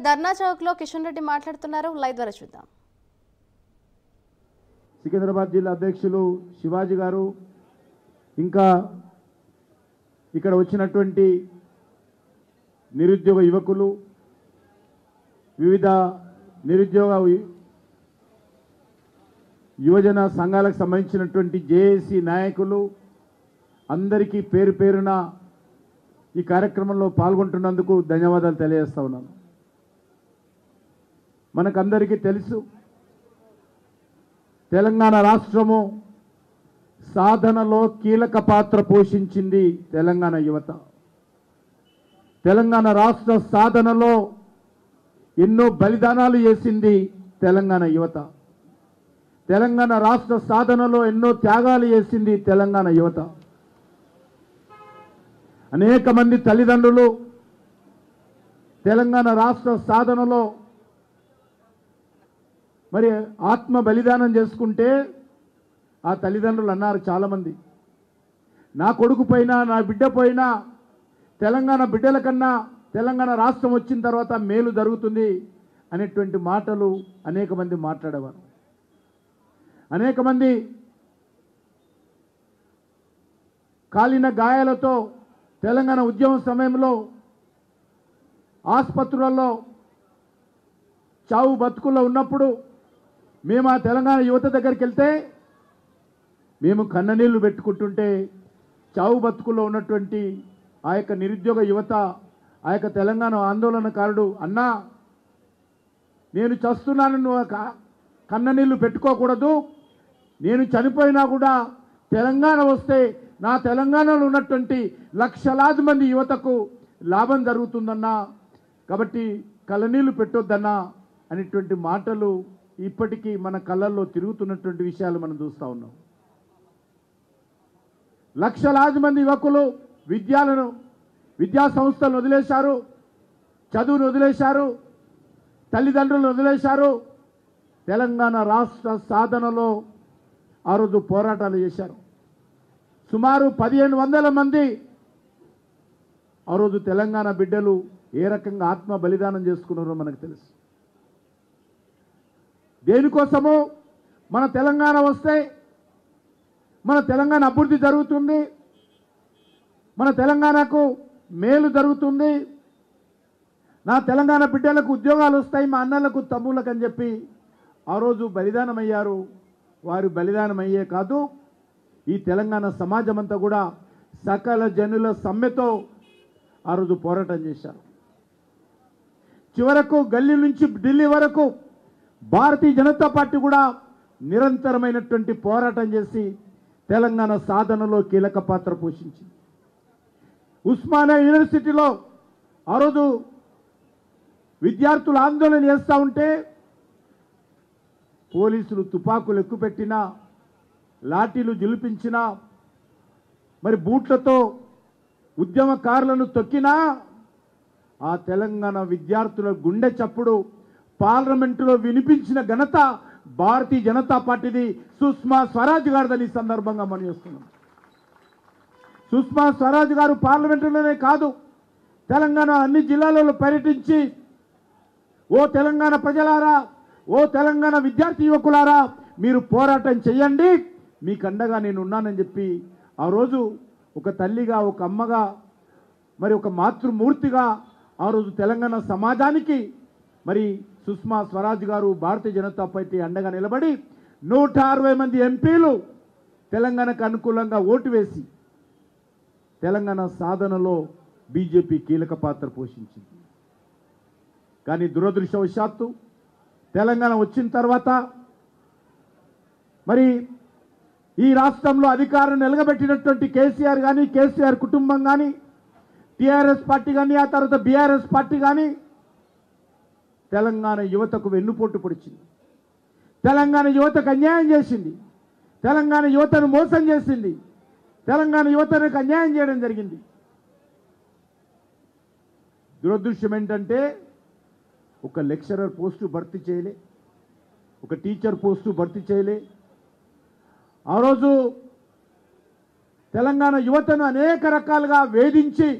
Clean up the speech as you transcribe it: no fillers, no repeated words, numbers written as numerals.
ధర్నా చౌక్ లో కిషన్ రెడ్డి మాట్లాడుతున్నారు. లైవ్ ద్వారా చూద్దాం. సికింద్రాబాద్ జిల్లా అధ్యక్షులు శివాజీ గారు ఇంకా ఇక్కడ వచ్చినటువంటి నిరుద్యోగ యువకులు వివిధ నిరుద్యోగ యువజన సంఘాలకు సంబంధించినటువంటి జేఏసీ నాయకులు అందరికీ పేరు పేరున ఈ కార్యక్రమంలో పాల్గొంటున్నందుకు ధన్యవాదాలు తెలియజేస్తా ఉన్నాను. మనకందరికీ తెలుసు తెలంగాణ రాష్ట్రము సాధనలో కీలక పాత్ర పోషించింది తెలంగాణ యువత. తెలంగాణ రాష్ట్ర సాధనలో ఎన్నో బలిదానాలు చేసింది తెలంగాణ యువత. తెలంగాణ రాష్ట్ర సాధనలో ఎన్నో త్యాగాలు చేసింది తెలంగాణ యువత. అనేక మంది తల్లిదండ్రులు తెలంగాణ రాష్ట్ర సాధనలో మరి ఆత్మ బలిదానం చేసుకుంటే ఆ తల్లిదండ్రులు అన్నారు చాలామంది, నా కొడుకు పోయినా నా బిడ్డ పోయినా తెలంగాణ బిడ్డల కన్నా తెలంగాణ రాష్ట్రం వచ్చిన తర్వాత మేలు జరుగుతుంది అనేటువంటి మాటలు అనేక మంది మాట్లాడేవారు. అనేక మంది కాలిన గాయాలతో తెలంగాణ ఉద్యమం సమయంలో ఆసుపత్రులలో చావు బతుకుల్లో ఉన్నప్పుడు మేము ఆ తెలంగాణ యువత దగ్గరికి వెళ్తే మేము కన్ననీళ్లు పెట్టుకుంటుంటే చావు బతుకుల్లో ఉన్నటువంటి ఆ యొక్క నిరుద్యోగ యువత ఆ యొక్క తెలంగాణ ఆందోళనకారుడు, అన్నా నేను చస్తున్నాను, నువ్వు కన్ననీళ్లు పెట్టుకోకూడదు, నేను చనిపోయినా కూడా తెలంగాణ వస్తే నా తెలంగాణలో ఉన్నటువంటి లక్షలాది మంది యువతకు లాభం జరుగుతుందన్నా, కాబట్టి కళ్ళనీళ్లు పెట్టొద్దన్నా అనేటువంటి మాటలు ఇప్పటికీ మన కళ్ళల్లో తిరుగుతున్నటువంటి విషయాలు మనం చూస్తూ ఉన్నాం. లక్షలాది మంది యువకులు విద్యా సంస్థలను వదిలేశారు, చదువును వదిలేశారు, తల్లిదండ్రులను వదిలేశారు. తెలంగాణ రాష్ట్ర సాధనలో ఆ రోజు పోరాటాలు చేశారు. సుమారు 1500 మంది ఆ రోజు తెలంగాణ బిడ్డలు ఏ రకంగా ఆత్మ బలిదానం చేసుకున్నారో మనకు తెలుసు. దేనికోసమో మన తెలంగాణ వస్తే మన తెలంగాణ అభివృద్ధి జరుగుతుంది, మన తెలంగాణకు మేలు జరుగుతుంది, నా తెలంగాణ బిడ్డలకు ఉద్యోగాలు వస్తాయి, మా అన్నలకు తమ్ముళ్ళకు అని చెప్పి ఆ రోజు బలిదానం అయ్యారు. వారు బలిదానం అయ్యే కాదు, ఈ తెలంగాణ సమాజం అంతా కూడా సకల జనుల సమ్మెతో ఆ రోజు పోరాటం చేశారు. చివరకు గల్లీ నుంచి ఢిల్లీ వరకు భారతీయ జనతా పార్టీ కూడా నిరంతరమైనటువంటి పోరాటం చేసి తెలంగాణ సాధనలో కీలక పాత్ర పోషించింది. ఉస్మానియా యూనివర్సిటీలో ఆ రోజు విద్యార్థులు ఆందోళన చేస్తూ ఉంటే పోలీసులు తుపాకులు ఎక్కుపెట్టినా, లాఠీలు జిలిపించినా, మరి బూట్లతో ఉద్యమకారులను తొక్కినా ఆ తెలంగాణ విద్యార్థుల గుండె చప్పుడు పార్లమెంటులో వినిపించిన ఘనత భారతీయ జనతా పార్టీది, సుష్మా స్వరాజ్ గారిదని సందర్భంగా మనం చేస్తున్నాం. సుష్మా స్వరాజ్ గారు పార్లమెంటులోనే కాదు, తెలంగాణ అన్ని జిల్లాలలో పర్యటించి, ఓ తెలంగాణ ప్రజలారా, ఓ తెలంగాణ విద్యార్థి యువకులారా, మీరు పోరాటం చేయండి, మీకు అండగా నేను ఉన్నానని చెప్పి ఆ రోజు ఒక తల్లిగా, ఒక అమ్మగా, మరి ఒక మాతృమూర్తిగా ఆ రోజు తెలంగాణ సమాజానికి మరి సుష్మా స్వరాజ్ గారు భారతీయ జనతా పార్టీ అండగా నిలబడి 160 మంది ఎంపీలు తెలంగాణకు అనుకూలంగా ఓటు వేసి తెలంగాణ సాధనలో బీజేపీ కీలక పాత్ర పోషించింది. కానీ దురదృష్టవశాత్తు తెలంగాణ వచ్చిన తర్వాత మరి ఈ రాష్ట్రంలో అధికారం నిలగబెట్టినటువంటి కేసీఆర్ కానీ, కేసీఆర్ కుటుంబం కానీ, టీఆర్ఎస్ పార్టీ కానీ, ఆ తర్వాత బీఆర్ఎస్ పార్టీ కానీ తెలంగాణ యువతకు వెన్నుపోటు పొడిచింది, తెలంగాణ యువతకు అన్యాయం చేసింది, తెలంగాణ యువతను మోసం చేసింది, తెలంగాణ యువతకు అన్యాయం చేయడం జరిగింది. దురదృష్టం ఏంటంటే ఒక లెక్చరర్ పోస్టు భర్తీ చేయలే, ఒక టీచర్ పోస్టు భర్తీ చేయలే. ఆ రోజు తెలంగాణ యువతను అనేక రకాలుగా వేధించి